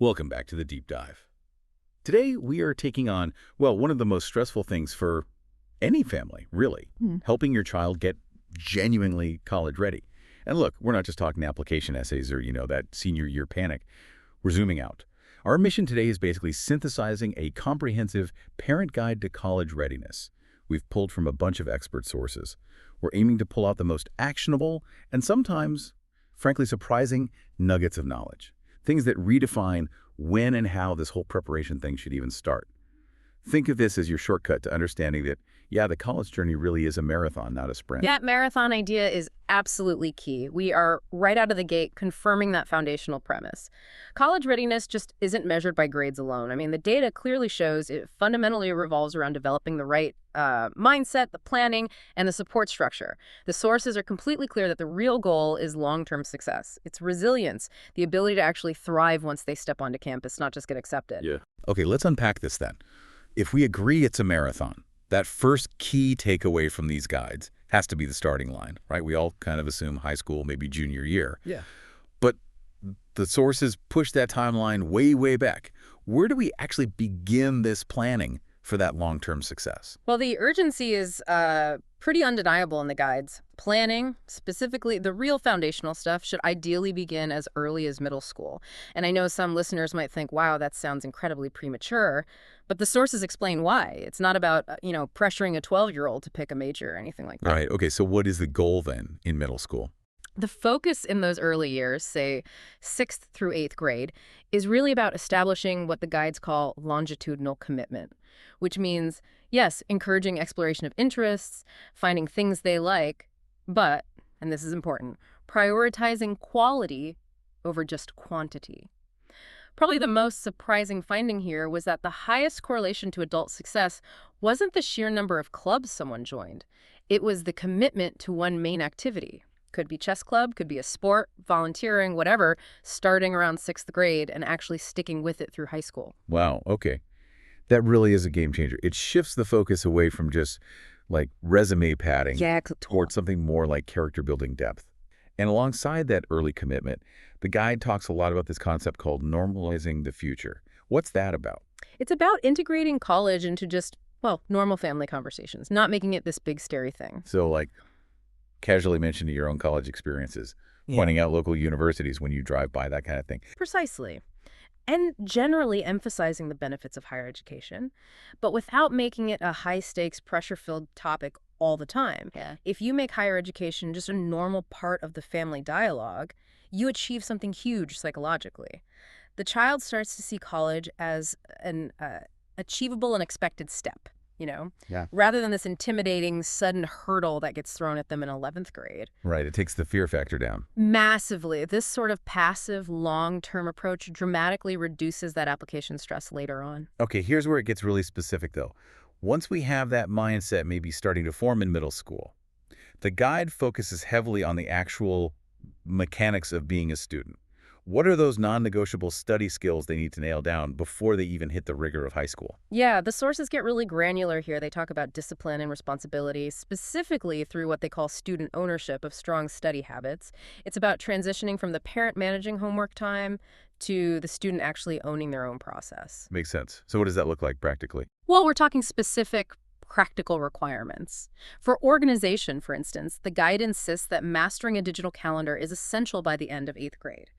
Welcome back to the Deep Dive. Today, we are taking on, well, one of the most stressful things for any family, really, helping your child get genuinely college ready. And look, we're not just talking application essays or, that senior year panic. We're zooming out. Our mission today is basically synthesizing a comprehensive parent guide to college readiness. We've pulled from a bunch of expert sources. We're aiming to pull out the most actionable and sometimes, frankly, surprising nuggets of knowledge. Things that redefine when and how this whole preparation thing should even start. Think of this as your shortcut to understanding that, yeah, the college journey really is a marathon, not a sprint. That marathon idea is absolutely key. We are right out of the gate confirming that foundational premise. College readiness just isn't measured by grades alone. I mean, the data clearly shows it fundamentally revolves around developing the right mindset, the planning, and the support structure. The sources are completely clear that the real goal is long-term success. It's resilience, the ability to actually thrive once they step onto campus, not just get accepted. Yeah. Okay, let's unpack this then. If we agree it's a marathon, that first key takeaway from these guides has to be the starting line, right? We all kind of assume high school, maybe junior year. Yeah. But the sources push that timeline way, way back. Where do we actually begin this planning for that long-term success? Well, the urgency is pretty undeniable in the guides. Planning, specifically the real foundational stuff, should ideally begin as early as middle school. And I know some listeners might think, wow, that sounds incredibly premature. But the sources explain why. It's not about, pressuring a 12-year-old to pick a major or anything like that. Right. Okay, so what is the goal then in middle school? The focus in those early years, say 6th through 8th grade, is really about establishing what the guides call longitudinal commitment, which means, yes, encouraging exploration of interests, finding things they like, but, and this is important, prioritizing quality over just quantity. Probably the most surprising finding here was that the highest correlation to adult success wasn't the sheer number of clubs someone joined. It was the commitment to one main activity. Could be chess club, could be a sport, volunteering, whatever, starting around 6th grade and actually sticking with it through high school. Wow, okay. That really is a game changer. It shifts the focus away from just like resume padding towards something more like character building depth. And alongside that early commitment, the guide talks a lot about this concept called normalizing the future. What's that about? It's about integrating college into just, normal family conversations, not making it this big, scary thing. So like casually mentioning your own college experiences, pointing out local universities when you drive by, that kind of thing. Precisely. And generally emphasizing the benefits of higher education, but without making it a high-stakes, pressure-filled topic all the time. Yeah. If you make higher education just a normal part of the family dialogue, you achieve something huge psychologically. The child starts to see college as an achievable and expected step, rather than this intimidating, sudden hurdle that gets thrown at them in 11th grade. Right. It takes the fear factor down. Massively. This sort of passive, long-term approach dramatically reduces that application stress later on. Okay, here's where it gets really specific, though. Once we have that mindset maybe starting to form in middle school, the guide focuses heavily on the actual mechanics of being a student. What are those non-negotiable study skills they need to nail down before they even hit the rigor of high school? Yeah, the sources get really granular here. They talk about discipline and responsibility, specifically through what they call student ownership of strong study habits. It's about transitioning from the parent managing homework time to the student actually owning their own process. Makes sense. So what does that look like practically? Well, we're talking specific practical requirements. For organization, for instance, the guide insists that mastering a digital calendar is essential by the end of 8th grade.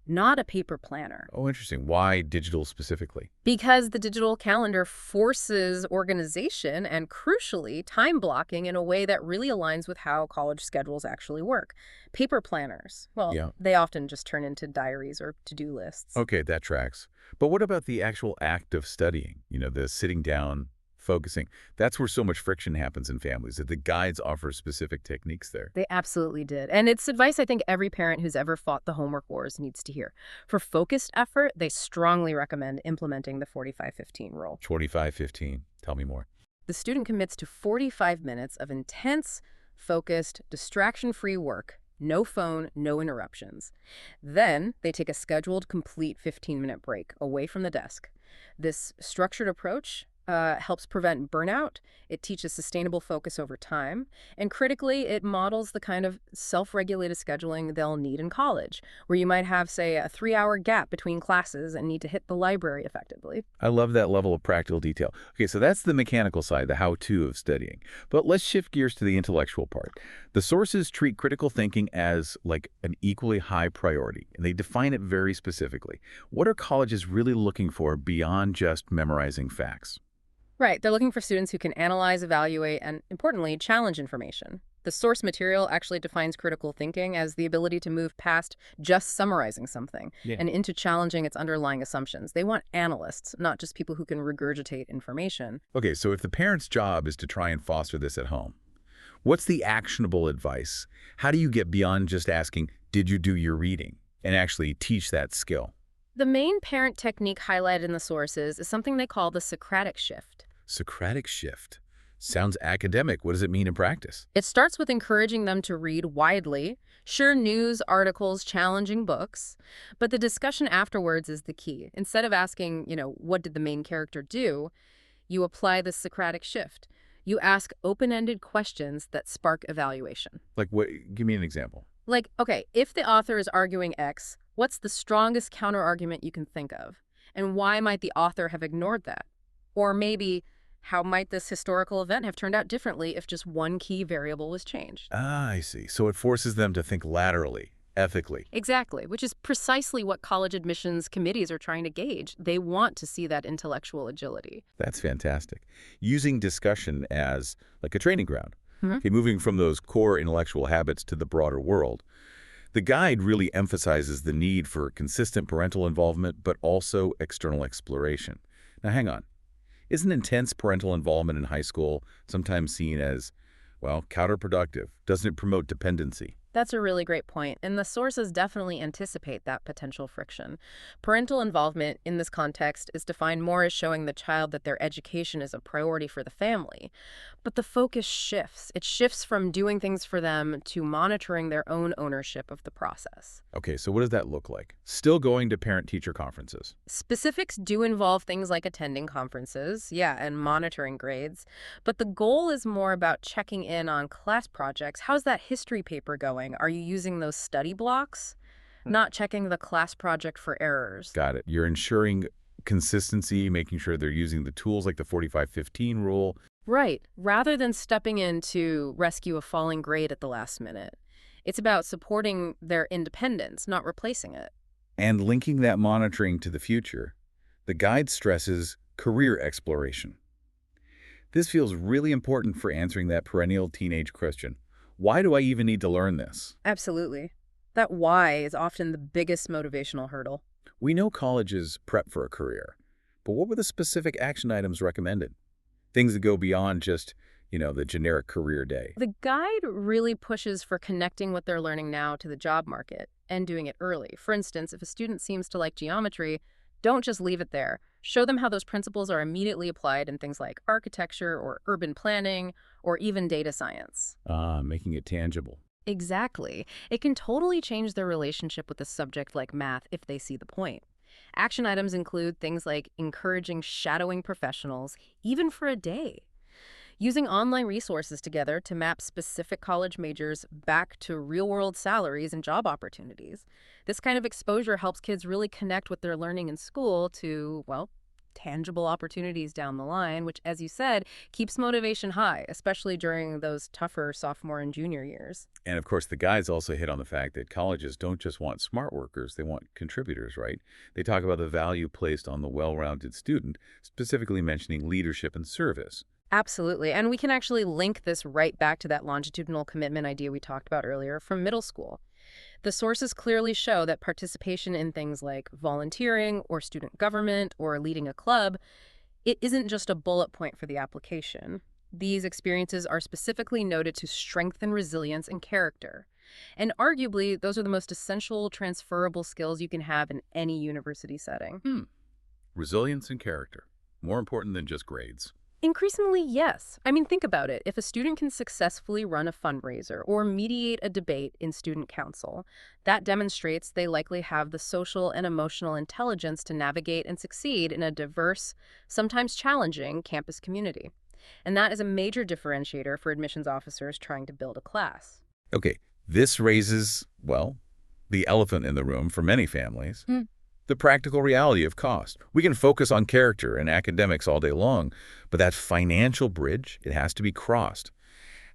Not a paper planner. Oh, interesting. Why digital specifically? Because the digital calendar forces organization and, crucially, time blocking in a way that really aligns with how college schedules actually work. Paper planners, they often just turn into diaries or to-do lists. Okay, that tracks. But what about the actual act of studying? The sitting down, focusing. That's where so much friction happens in families, that the guides offer specific techniques there. They absolutely did. And it's advice I think every parent who's ever fought the homework wars needs to hear. For focused effort, they strongly recommend implementing the 45-15 rule. 45-15. Tell me more. The student commits to 45 minutes of intense, focused, distraction-free work. No phone, no interruptions. Then they take a scheduled, complete 15-minute break away from the desk. This structured approach helps prevent burnout. It teaches sustainable focus over time. And critically, it models the kind of self-regulated scheduling they'll need in college, where you might have, say, a 3-hour gap between classes and need to hit the library effectively. I love that level of practical detail. Okay, so that's the mechanical side, the how-to of studying. But let's shift gears to the intellectual part. The sources treat critical thinking as like an equally high priority, and they define it very specifically. What are colleges really looking for beyond just memorizing facts? Right, they're looking for students who can analyze, evaluate, and importantly, challenge information. The source material actually defines critical thinking as the ability to move past just summarizing something Yeah. and into challenging its underlying assumptions. They want analysts, not just people who can regurgitate information. Okay, so if the parent's job is to try and foster this at home, what's the actionable advice? How do you get beyond just asking, did you do your reading, and actually teach that skill? The main parent technique highlighted in the sources is something they call the Socratic shift. Socratic shift. Sounds academic. What does it mean in practice? It starts with encouraging them to read widely, sure, news, articles, challenging books, but the discussion afterwards is the key. Instead of asking, what did the main character do, you apply the Socratic shift. You ask open-ended questions that spark evaluation. Like what? Give me an example. Like, okay, if the author is arguing X, what's the strongest counterargument you can think of? And why might the author have ignored that? Or maybe, how might this historical event have turned out differently if just one key variable was changed? Ah, I see. So it forces them to think laterally, ethically. Exactly, which is precisely what college admissions committees are trying to gauge. They want to see that intellectual agility. That's fantastic. Using discussion as like a training ground. Mhm. Okay, moving from those core intellectual habits to the broader world. The guide really emphasizes the need for consistent parental involvement, but also external exploration. Now, hang on. Isn't intense parental involvement in high school sometimes seen as, well, counterproductive? Doesn't it promote dependency? That's a really great point, and the sources definitely anticipate that potential friction. Parental involvement in this context is defined more as showing the child that their education is a priority for the family. But the focus shifts. It shifts from doing things for them to monitoring their own ownership of the process. Okay, so what does that look like? Still going to parent-teacher conferences. Specifics do involve things like attending conferences, yeah, and monitoring grades, but the goal is more about checking in on class projects. How's that history paper going? Are you using those study blocks? Not checking the class project for errors. Got it. You're ensuring consistency, making sure they're using the tools like the 45-15 rule. Right, rather than stepping in to rescue a falling grade at the last minute. It's about supporting their independence, not replacing it. And linking that monitoring to the future, the guide stresses career exploration. This feels really important for answering that perennial teenage question. Why do I even need to learn this? Absolutely. That why is often the biggest motivational hurdle. We know colleges prep for a career, but what were the specific action items recommended? Things that go beyond just, the generic career day. The guide really pushes for connecting what they're learning now to the job market and doing it early. For instance, if a student seems to like geometry, don't just leave it there. Show them how those principles are immediately applied in things like architecture or urban planning or even data science. Making it tangible. Exactly. It can totally change their relationship with a subject like math if they see the point. Action items include things like encouraging shadowing professionals, even for a day. Using online resources together to map specific college majors back to real-world salaries and job opportunities. This kind of exposure helps kids really connect what they're learning in school to, well, tangible opportunities down the line, which, as you said, keeps motivation high, especially during those tougher sophomore and junior years. And of course, the guides also hit on the fact that colleges don't just want smart workers, they want contributors, right? They talk about the value placed on the well-rounded student, specifically mentioning leadership and service. Absolutely. And we can actually link this right back to that longitudinal commitment idea we talked about earlier from middle school. The sources clearly show that participation in things like volunteering or student government or leading a club, it isn't just a bullet point for the application. These experiences are specifically noted to strengthen resilience and character. And arguably, those are the most essential transferable skills you can have in any university setting. Resilience and character. More important than just grades. Increasingly, yes. I mean, think about it. If a student can successfully run a fundraiser or mediate a debate in student council, that demonstrates they likely have the social and emotional intelligence to navigate and succeed in a diverse, sometimes challenging campus community. And that is a major differentiator for admissions officers trying to build a class. Okay, this raises, well, the elephant in the room for many families. The practical reality of cost. We can focus on character and academics all day long, but that financial bridge, it has to be crossed.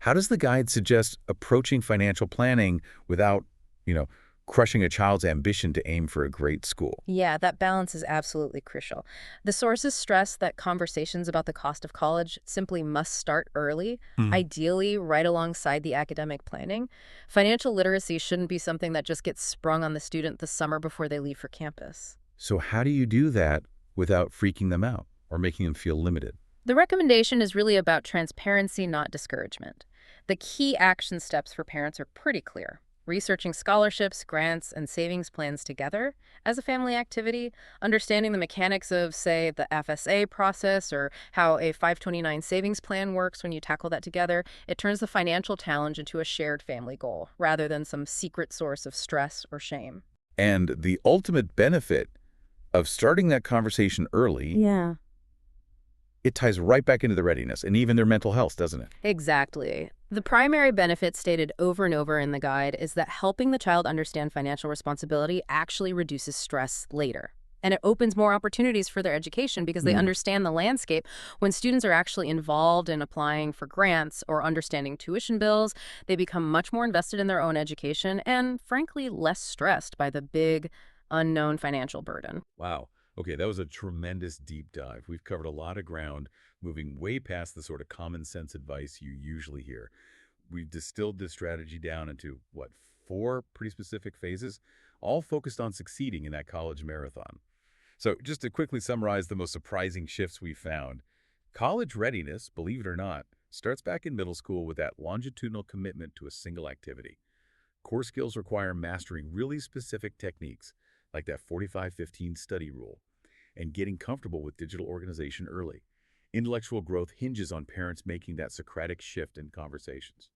How does the guide suggest approaching financial planning without, you know, crushing a child's ambition to aim for a great school? Yeah, that balance is absolutely crucial. The sources stress that conversations about the cost of college simply must start early, ideally right alongside the academic planning. Financial literacy shouldn't be something that just gets sprung on the student the summer before they leave for campus. So how do you do that without freaking them out or making them feel limited? The recommendation is really about transparency, not discouragement. The key action steps for parents are pretty clear. Researching scholarships, grants, and savings plans together as a family activity, understanding the mechanics of, say, the FSA process or how a 529 savings plan works when you tackle that together, it turns the financial challenge into a shared family goal rather than some secret source of stress or shame. And the ultimate benefit of starting that conversation early, Yeah. it ties right back into the readiness and even their mental health, doesn't it? Exactly. The primary benefit stated over and over in the guide is that helping the child understand financial responsibility actually reduces stress later. And it opens more opportunities for their education because they understand the landscape. When students are actually involved in applying for grants or understanding tuition bills, they become much more invested in their own education and, frankly, less stressed by the big, unknown financial burden. Wow. Okay, that was a tremendous deep dive. We've covered a lot of ground, moving way past the sort of common sense advice you usually hear. We've distilled this strategy down into, what, 4 pretty specific phases, all focused on succeeding in that college marathon. So just to quickly summarize the most surprising shifts we found, college readiness, believe it or not, starts back in middle school with that longitudinal commitment to a single activity. Core skills require mastering really specific techniques, like that 45-15 study rule, and getting comfortable with digital organization early. Intellectual growth hinges on parents making that Socratic shift in conversations.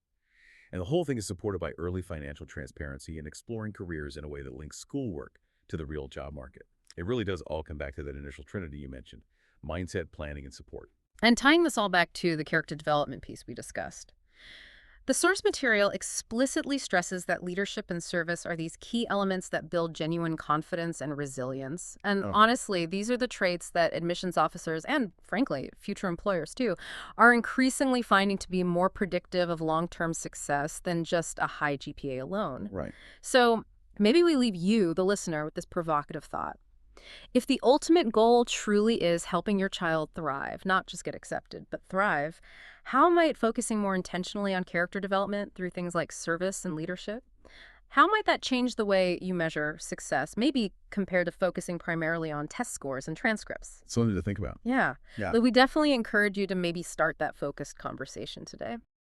And the whole thing is supported by early financial transparency and exploring careers in a way that links schoolwork to the real job market. It really does all come back to that initial trinity you mentioned: mindset, planning, and support. And tying this all back to the character development piece we discussed. The source material explicitly stresses that leadership and service are these key elements that build genuine confidence and resilience. And honestly, these are the traits that admissions officers and, frankly, future employers too, are increasingly finding to be more predictive of long-term success than just a high GPA alone. Right. So maybe we leave you, the listener, with this provocative thought. If the ultimate goal truly is helping your child thrive, not just get accepted, but thrive, how might focusing more intentionally on character development through things like service and leadership, how might that change the way you measure success, maybe compared to focusing primarily on test scores and transcripts? Something to think about. Yeah. Yeah. But we definitely encourage you to maybe start that focused conversation today.